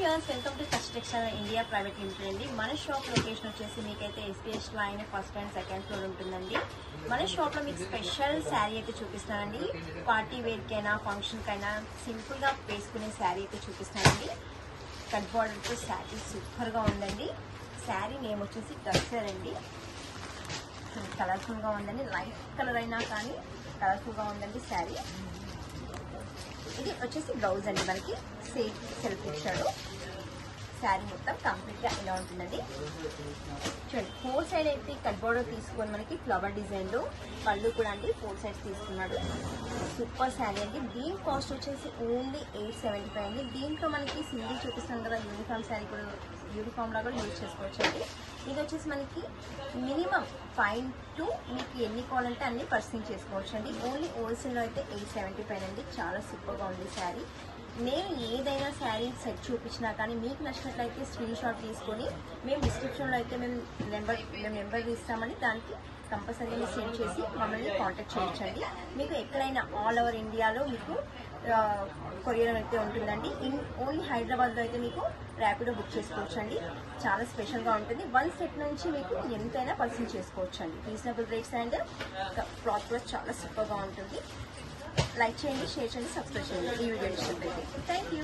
Viewers, welcome to first textile India private limited అండి. మన shop location వచ్చేసి మీకైతే SPS line first and second floor ఉంటుందండి. మన షాప్లో మీకు స్పెషల్ శారీ అయితే చూపిస్తానండి. పార్టీ వేర్కైనా ఫంక్షన్కైనా సింపుల్గా వేసుకునే శారీ అయితే చూపిస్తానండి. కట్ బార్డర్తో శారీ సూపర్గా ఉందండి. శారీ నేమ్ వచ్చేసి టస్సర్ అండి. కలర్ఫుల్గా ఉందండి. లైట్ కలర్ అయినా కానీ కలర్ఫుల్గా ఉందండి శారీ. ఇది వచ్చేసి బ్లౌజ్ అండి. మనకి సెల్ఫ్ ఇచ్చాడు. శారీ మొత్తం కంప్లీట్గా ఇలా ఉంటుందండి. చూడండి, 4 సైడ్ అయితే కట్ బోర్డర్ తీసుకొని మనకి ఫ్లవర్ డిజైన్లో పళ్ళు కూడా అండి 4 సైడ్స్ తీసుకున్నాడు. సూపర్ శారీ అండి. దీని కాస్ట్ వచ్చేసి ఓన్లీ 875 అండి. దీంట్లో మనకి సింగిల్ చూపిస్తాం కదా, యూనిఫామ్ శారీ కూడా యూనిఫామ్ లాగా యూజ్ చేసుకోవచ్చు అండి. ఇది వచ్చేసి మనకి మినిమం 5 to మీకు ఎన్ని కావాలంటే అన్ని పర్సింగ్ చేసుకోవచ్చు అండి. ఓన్లీ హోల్సేల్లో అయితే 875 అండి. చాలా సూపర్గా ఉంది శారీ. నేను ఏదైనా శారీ సెట్ చూపించినా కానీ మీకు నచ్చినట్లయితే స్క్రీన్ షాట్ తీసుకొని మేము డిస్క్రిప్షన్లో అయితే మేము నెంబర్ ఇస్తామని దానికి కంపల్సరీగా సెండ్ చేసి మమ్మల్ని కాంటాక్ట్ చేయొచ్చండి. మీకు ఎక్కడైనా ఆల్ ఓవర్ ఇండియాలో మీకు కొరియర్ అయితే ఉంటుందండి. ఓన్లీ హైదరాబాద్లో అయితే మీకు ర్యాపిడో బుక్ చేసుకోవచ్చు అండి. చాలా స్పెషల్గా ఉంటుంది. 1 సెట్ నుంచి మీకు ఎంతైనా పర్సన్ చేసుకోవచ్చు అండి. రీజనబుల్ రేట్స్ అండ్ క్లాత్ కూడా చాలా సూపర్గా ఉంటుంది. లైక్ చేయండి, షేర్ చేయండి, సబ్స్క్రైబ్ చేయండి ఈ వీడియో ఇష్టమైతే. Thank you.